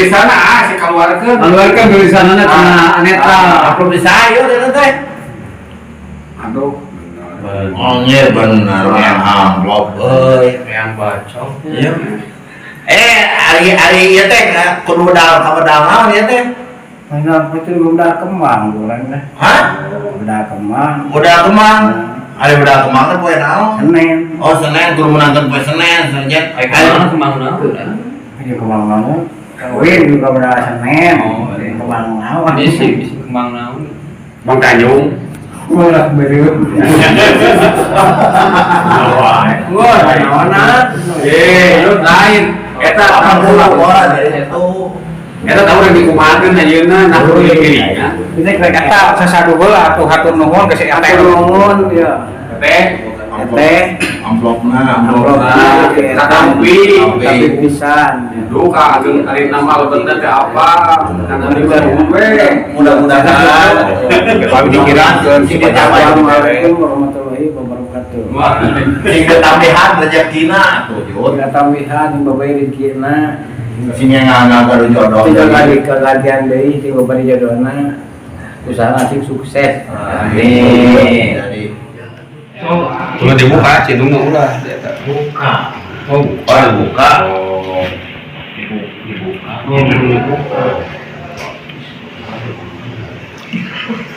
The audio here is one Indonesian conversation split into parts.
tulisanna si keluarkan tulisanna cenah netral. Apa bisa ayo teh. Aduh. Oh iya benar yang amplop Yang bacok. Iya. Ari ieu teh kudu modal ka modal naon ieu teh? Mana itu modal kembang urang teh. Hah? Modal kembang. Modal kemang. Ari modal kemang teh poe naon? Senin. Oh Senin kudu menangkeun poe Senin saja. Ayo kemang naon? Ayo kembang naon? Kawin juga modal Senin. Kembang naon? Bisa kemang naon? Mang Kanyung. Ulah beureum. Wah, naonna? Lu lain. Eta bola dari situ. Eta tahu udah dikumahakeun ayeuna nah ieu dirinya. Kita kata sasaduhul atuh hatur nuhun ka si Ate nuhun ya. Teh, Amplopna. Tapi pisan. Duka ageung ari nama bener teh apa? Karena juga gue Mudah-mudahan kami dikirakeun si Assalamualaikum warahmatullahi wabarakatuh. sing ketambahan rezekina tuh Yud. Kita tambahan yang babai rezekina. Sing ngangga baru jodoh. Tidak lagi kelagian deui ti babari jodohna. Usaha sing sukses. Amin. Jadi Udah dibuka, cidung udah. buka. Oh, Buka. Oh. Dibuka.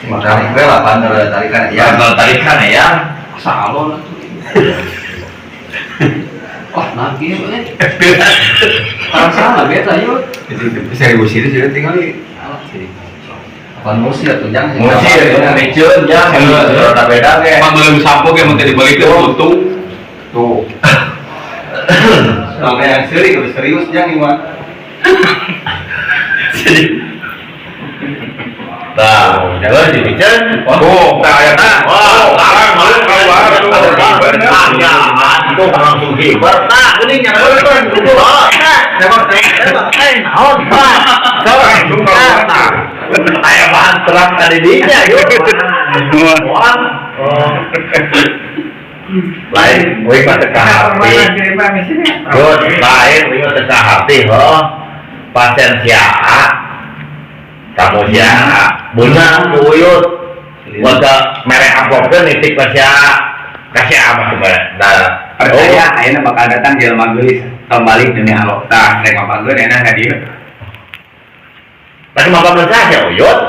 Tarik gue lah pandang tarikan ya. Kalau tarikan ya. Salon. Wah, lagi ya, salah beta yuk. Jadi seribu sih sudah tinggal di. Pan musir atau jangan? Musir, mecun, jangan. Kalau beda ke. Pan belum sampo ke mau dibalik ke tuh. Tuh. Sampai yang serius jangan Iwan. Nah, jangan dibicen. Oh, nah ya nah. Wow, malu keluar tuh. Itu langsung hibar. Nah, ini nyampe kan. Naon, Pak? Kayak bahan terang tadi dinya yuk. Lain, wih mah teka hati. Good, lain, wih mah teka hati, pasien siapa? Kamu siapa? Bunga, buyut. Warga merek amplopnya nitik kasih apa coba? Percaya, akhirnya bakal datang di lemah gelis kembali dunia alokta. Rek apa gue enak nggak dia? Tapi mau apa saja, Uyut?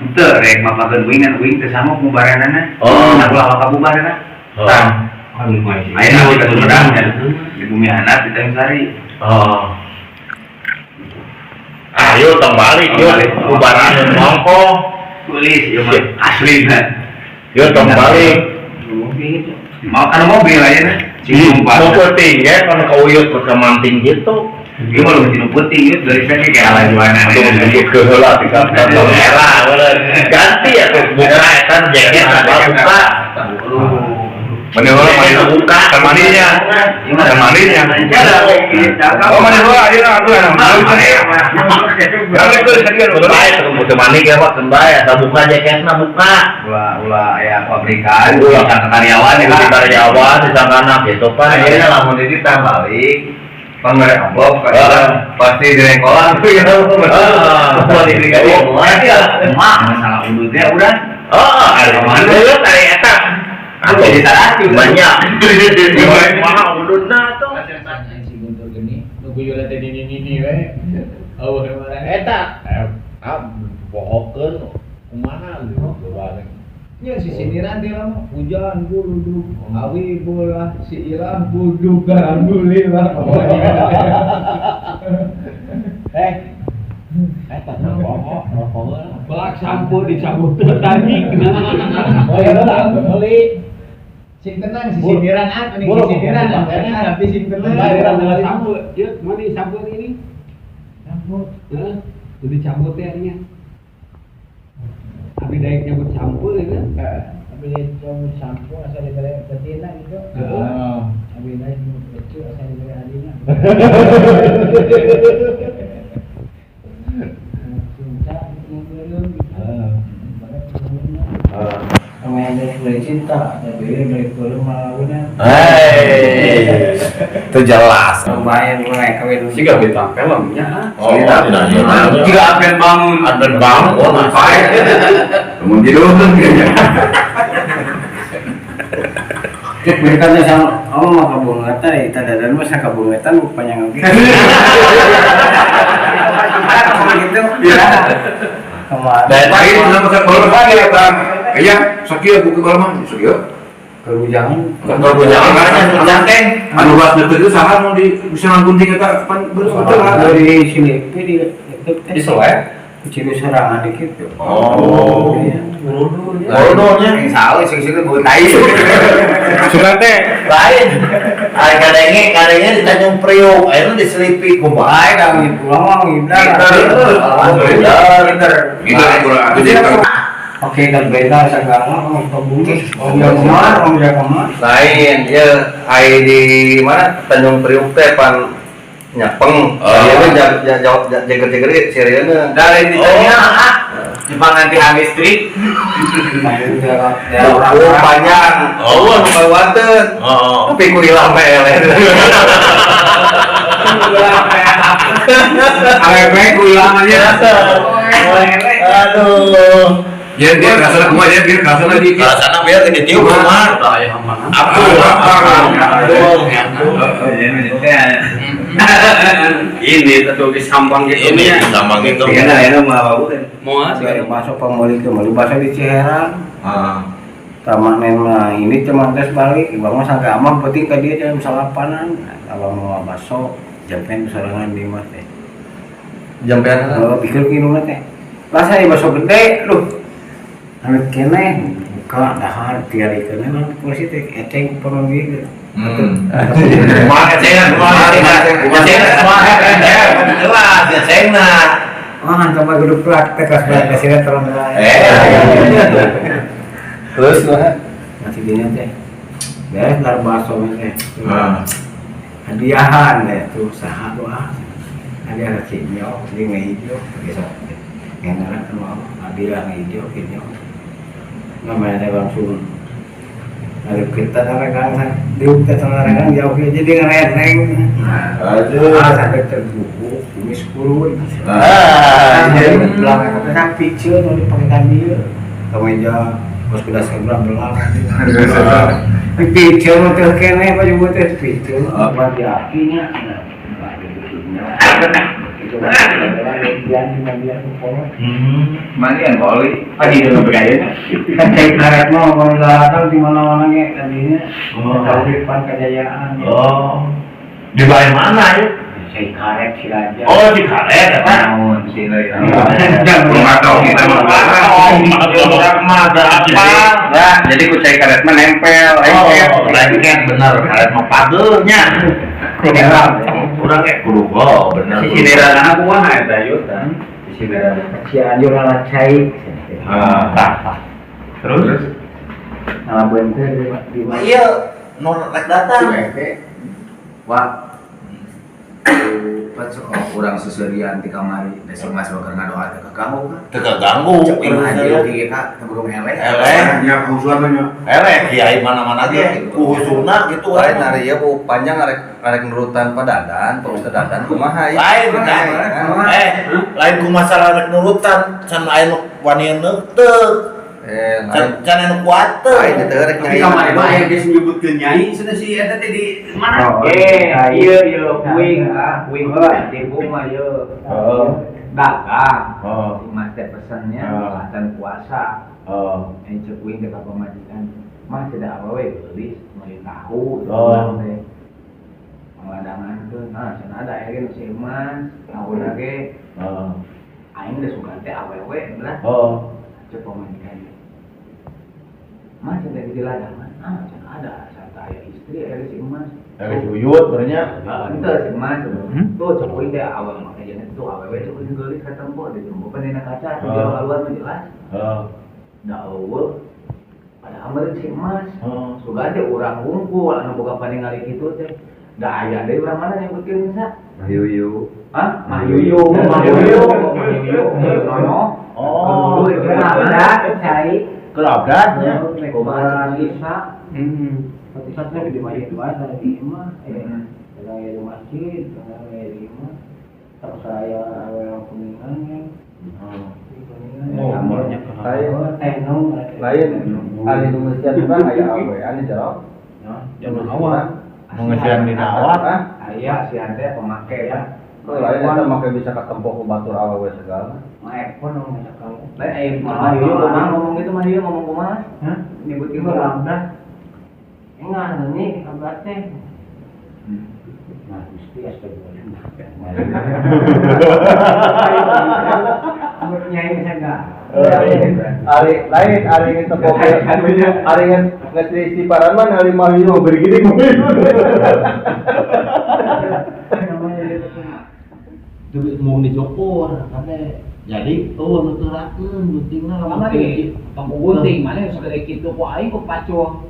Itu rek apa gue wing tersama pembaranana. Oh, nak ulah apa pembarana? Tang. Akhirnya kita sudah di bumi anak kita yang cari. Oh. Ayo kembali, yuk pembarangan mongko. Tulis, ya asli kan. Yuk kembali. Mau kan mobil aja nih. Mau putih ya, kan kau Uyut berkemanting gitu. Dia mau lebih putih itu dari sana kayak ala jualan. Untuk kehelat di kantor merah, ganti ya tuh buka etan jaket buka. Mana orang mana buka, temaninya. Oh mana orang aja aku yang Kalau itu serius baik ketemu temani kayak pak kembali ya, buka jaketnya buka. Ulah ya pabrikan, bukan karyawan Di karyawan di sana gitu pak. Akhirnya lamun ini balik. Panggilan amplop, pasti direngkolan tuh ya. Buat diri kayak masalah udutnya udah. Ada mana lu kayak eta? Aku jadi salah banyak. Mahal udutna tuh. Si Guntur gini, nunggu yola tadi ini we. Oh, kemarin eta. Bohongkeun kumaha gitu bareng. Ya si sindiran dia mah hujan bulu awi bola si ilah buduk alhamdulillah. Eta bohong. Belak sampo dicabut tadi. Oh ya lah, beli. Sing tenang si sindiran atuh nih si sindiran tapi sing tenang. Sindiran sampo, yuk mana sampo ini? Sampo. Heeh. Jadi cabut ya nya. Abi daek nyambut sampo ya kan? Abi nyambut sampo asal dibeli betina gitu. Heeh. Abi daek nyambut becu asal dibeli adina. Cinta ngomong. Pemain beli cinta, tapi beli kurang malah benar. Itu jelas. Lumayan mulai kawin. Sih gak bintang filmnya. Oh, tidak. Tidak akan bangun. Ada bangun, ngapain? Bangun tidur kayaknya. Berkatnya sama mah kabungetan eta dadan mah sakabungetan rupanya ngeuki. Gitu. Ya. Dan Lain nama kalau lagi eta kayak sakieu buku kalau mah sakieu. Kerujangan. kalau jangan kan canteng. Anu bas neuteun saha nu di bisa nggunting eta pan betul Dari sini itu di Soe. Cilu serangan dikit tuh. Oh. Bodohnya. yang salah sing sing buat tai. Suka teh. Lain. Ay kadangnya di Tanjung Priok, akhirnya diselipi kumaha. Baik kami pulang mah ngidar. Gitu kurang atuh jadi Oke kan beda segala orang pembungkus. Orang jaga mah. Lain, ya ai di mana Tanjung Priok teh pan nyapeng. Dia jaga-jaga seriusnya. dari ditanya Jepang nanti listrik. Panjang. Oh, anu kawateun. Tapi ku hilang bae eleh. Awe ku hilang aja. Aduh. Ya dia rasanya kumaha dia rasanya dikit. Sana biar ke ditiu kumaha. Apa? Ini tertulis sampang gitu. Ini gampang gitu. Enak mah bagus. Mau Dari masuk pemuli ke muli bahasa di Ciherang. Ah. Taman mah ini cuma tes balik, ibang mah sangka amah penting ke dia jam 8-an. Abang mau masuk jampen sorangan di mah teh. Jampean Kalau pikir kinuna teh. Lah saya masuk gede, loh. Amit kene buka dahar tiari kene non kursi teh eceng penuh gitu. Kumaha cenah, jelas ya cenah. Wah, tambah gudeg praktek kas bae kasih terang Terus masih gini teh. Beres dar baso teh. Ah. Hadiahan deh tuh saha doa. Hadiah kecilnya, dia ngehijau, besok. Enak kan mau hadiah ngehijau kecilnya. Namanya teh langsung. Ada kita tarekan diuk teh tarekan jauh jadi ngereng. Aduh. Sampai terbuku, kumis kurun. Iya. Belakang kita kan picture nu dipakai dia. Kemeja bos kuda sebelah belakang. Picture nu teh kene baju buat teh picture buat di apinya. Itu Manian kali. Adi dalam bergaya. kan cek karet mau kalau datang di mana-mana ge tadinya. Taufik Kejayaan. Di bae mana ya? Cek karet si Raja. Oh, di karet apa? Naon sih lagi. Jangan tahu kita mah. Nah, Jadi ku cai karet mah nempel, lengket bener, karet mah pagelnya. Kurang kayak kudu bener. Si sindiran anak gua eta yeuh tah. Si sindiran. si anjur ala cai. Terus Ngalabuin teh di Iya, non rek datang. wah pas kurang susurian di kamari besok mas bakal ngadoa teh kamu kan Teu ganggu. ceping aja di kak sebelum eleh Eleh. ya usulan banyak Kiai mana-mana ge kuhusuna gitu lain hari ya bu panjang arek nurutan padadan terus dadan kumaha ya lain lain ku masalah rek nurutan can aya nu wani teu lain can anu kuat teu lain teh rek Tapi nyai kamari mah aya geus nyebutkeun nyai cenah si eta teh di mana? ieu kuing tipu mah ieu. Dagang. Oh. Si Mas teh pesennya buatan puasa. Yang cek kuing teh ka pamajikan. Mas tidak awewe gelis meuli tahu. Teh. Pangladangan tuh. Nah, cenah ada aya ge si Mas, tahuna ge aing geus suka teh awewe belah. Cek pamajikan. Mas ada di ladang. Cenah ada sarta aya istri aya si Mas. Yuyut berenya. Itu si Mas. Tuh cek kuing teh awal mah kayaknya tuh awewe tuh kuing gelis ka tempo di jumbo panina kaca tuh jauh luar mah jelas. Da eueuh. Padahal meureun si Mas. Sugan teh urang hungkul anu boga paningali kitu teh. Da aya deui urang mana nyebutkeun sa? Yuyu Hah? Mahyuyu. Nono. Ada cai Kerabdatnya. Kumaha Isa. Isa teh di masjid wae di imah. Kadang di masjid, kadang di imah. Terus saya awal kuningan. Nomornya Lain ali nu masjid bang aya awe, ane jawab. Jangan awal. Mengesian di nawat. Aya si ante pemake ya. lain eta make bisa ketempuh ku batur awewe segala. Maepon ngomong kamu. Lain mah ngomong gitu mah dia ngomong kumaha? Hah? Nyebutin Itu lambat. Enggak nih kabar teh. Nah, mesti astagfirullah. Nyai saya Ari lain ari geus tepok ari geus di paraman ari mah ieu beri gini. Duit mau dijokor karena jadi nuturakeun guntingna lamun Kamari Bang Gunting mana segede kitu ku aing ku pacul.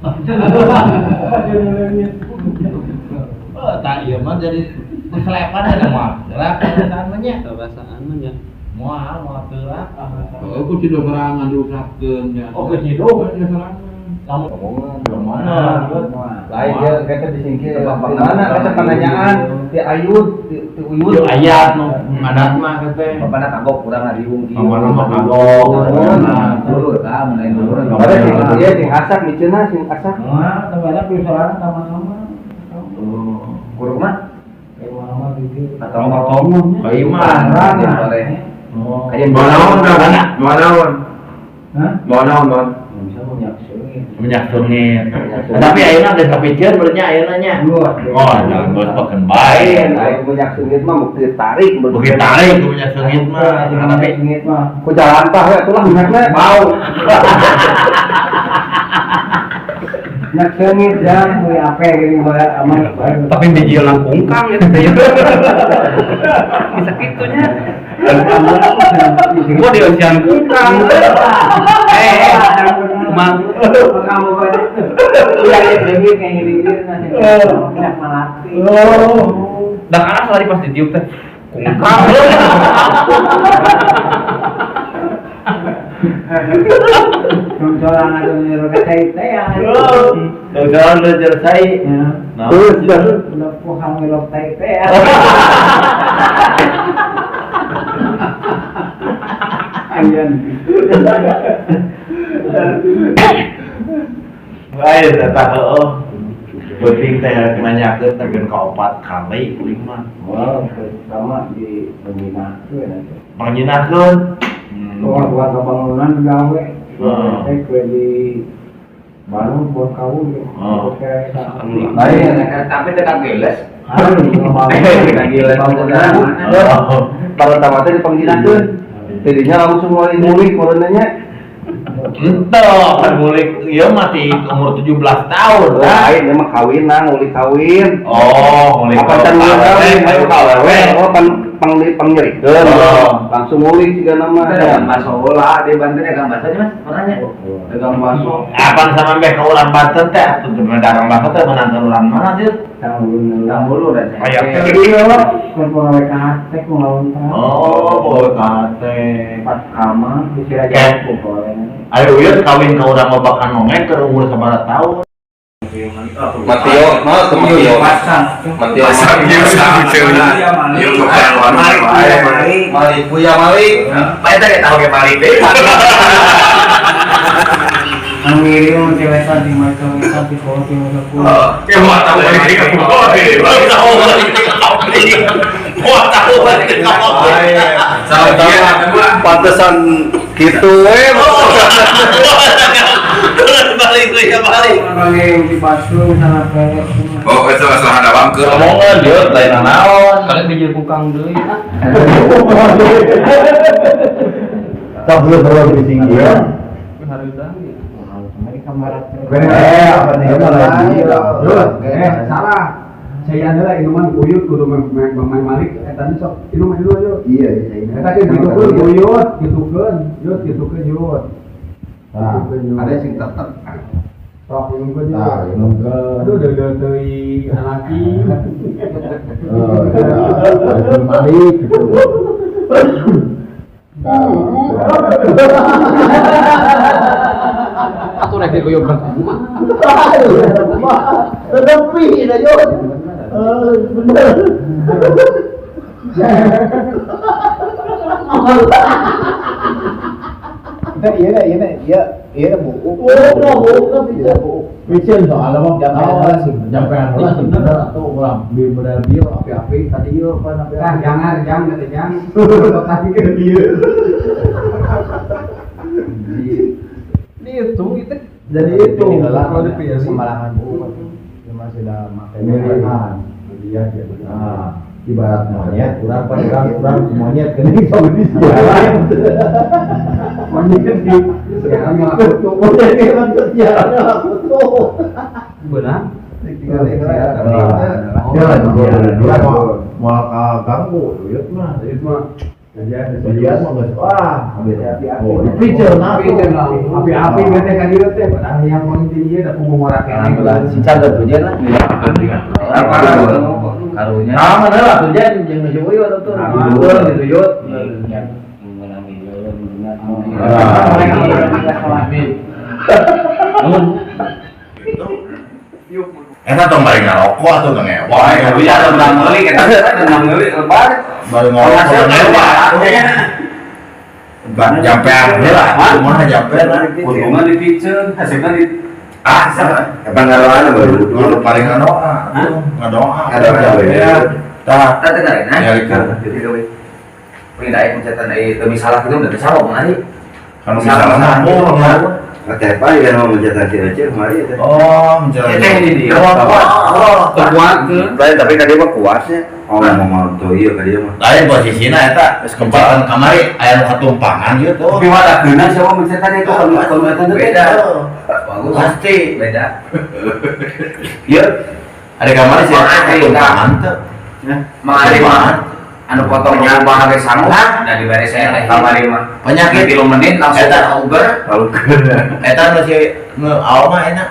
tak ieu mah jadi keselepan ada mah. Gerakan mah nya. Kebiasaan mah nya. Moal teurak. Aku tidak serangan diusapkeun nya. Oh, keciduk. Serangan. Lamun Mana? Lain dia kata disingkir mana kata penanyaan ti Ayud ti Uyud. Yo aya nu ngadat mah teh. Bapana kagok kurang ngariung kieu. Bapana mah kagok. Dulur ka mun dulur. Ada sing ieu sing asak miceuna sing asak. Wah, tambah pisaran sama-sama. Guru mah Atau Bayi mah. Oh. Aya naon da? Naon? Hah? Naon? Bisa menyaksikan. Minyak sungit. Tapi ayeuna geus kapikeun beurnya ayeuna nya. Oh, jangan bos pakeun bae. Aing minyak sungit mah bukti tarik Bukit tarik ku minyak sungit mah. Tapi Sengit mah. ku jalan tah we tulah minyakna bau. Nak sengit jam mulai apa gini bayar aman. Tapi di jalan kungkang itu teh. Bisa kitunya. Gua di ocean kungkang. Kumang Kamu banyak. Iya sengit kayak gini nanti. Nak melati. dah karena sehari pas ditiup teh kungkang. Contohan atau nyuruh kata itu ya. dosan lejer sai. Udah puhang ngelok tai ya. Anjan. Bae eta heuh. Penting teh nanyakeun teh geun kaopat kali kuring mah. Wah, pertama di pembina itu ya. Pangjinakeun. Buat bangunan gawe. Oh. Kue di baru buat kau gitu. Oke. Lain tapi tekan geles. Pertama teh dipanggilkeun. Jadinya langsung mulai ngulik moronanya. Ento kan ngulik ieu mati umur 17 tahun. Lain emang kawin ngulik kawin. Oh, ngulik. Apa can ngulik kawin? Ayo kawewe. Oh, pangyerikeun. Oh. Langsung ngulik siga nama. Dagang bakso lah di Banten dagang bakso aja Mas. Pernahnya. Dagang bakso. Apaan sama mbeh ka urang Banten teh? Tuh dagang bakso teh menantang urang mana sih? Tang bulu dan. Kayak Iya, kan pengawet kastek ngelawan terang. oh, boy kate. Pas kamar dikira Kayak- jauh boleh. Ayo uyut kawin ka urang babakan nongeng keur umur sabaraha tahun. Matio, mau ke Matio. Matio pasang ieu saeuceuna. Ieu bukan warung bae. Mali puya mali. Bae teh tahu ge balik teh. Ngirim cewek di macam di bawah timur sepuluh. Ya mau tahu balik ke kopi. Mau tahu balik ke kopi. Mau tahu balik ke kopi. Sama-sama pantesan gitu we. Balik tuh ya balik. Orang yang di Bandung sana pelet. Oh, itu masalah ada bangker. Ngomongan dia lain naon. Kalian bijil kungkang deui. Tak boleh terlalu tinggi ya. Mereka marah. Apa nih lagi? Salah. Saya adalah inuman buyut kudu main malik tadi sok inuman dulu yuk. Iya, iya. Eta ge gitu kan buyut gitukeun, yut gitukeun yut. Nah, ada yang tetap. Sok inukeun yut. Nah, inukeun. Aduh deui anaki. Malik gitu. Atau rek koyo berkamu mah. Lebih dah yo. Bener. Iya buku. Oh, bisa buku. Micin soal apa jampean lah sebenarnya atau ulang bener dia api-api tadi yo apa namanya? Jangan tadi ke dia. Ini itu jadi itu kalau di PS Semalangan buku masih ada materi dia ibarat monyet, kurang monyet kan ini kalau di monyet kan di sekarang yang aku tuh monyet kan sekarang aku tuh benar mau ganggu ya mah itu mah kejadian mah nggak api-api bete kan dia teh padahal yang mau dia dah pengumorak yang si Chandra tuh dia lah karunya sama lah tuh dia yang ngejoyo tuh gitu yo Eta tong bari ngarokok atuh tong ewa. Wah, ya ada benang meuli kita benang meuli lebar. Bari ngarokok tong ewa. Jampean lah, kumaha jampean lah. Untungan dipicen, hasilnya di Sama. apa ngaroan Dulu paling ngadoa. Ngadoa. ya Tah, tadi kan ya itu. jadi kowe ini daek pencetan demi salah itu udah salah mah Kalau misalnya mau Kata apa ya mau mencetak cewek mari itu. oh, menjalan. ini dia Kuat. Tapi kan dia mah kuatnya. Oh mau tuh iya kan dia mah. Lain posisinya eta geus kempatan kamari aya nu katumpangan ieu tuh. tapi wadah keuna siapa pencetan itu kalau itu beda bagus Pasti. beda Ieu ada kamari sih katumpangan teh. mari mah anu potongnya bahage sanggup dari beres saya kamari mah Penyakit 3 menit langsung Eta. Uber Eta nu si nu aw mah enak.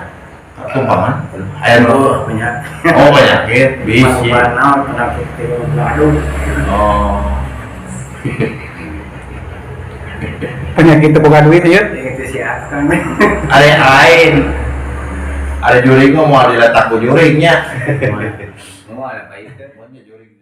Katumpangan. Aya nu Penyakit. oh penyakit bisi. Penyakit aduh. Oh. Penyakit bukan duit ya. Itu siapa? Ada yang lain. Ada juring mau diletak ku juringnya. semua ada baik Pokoknya juring.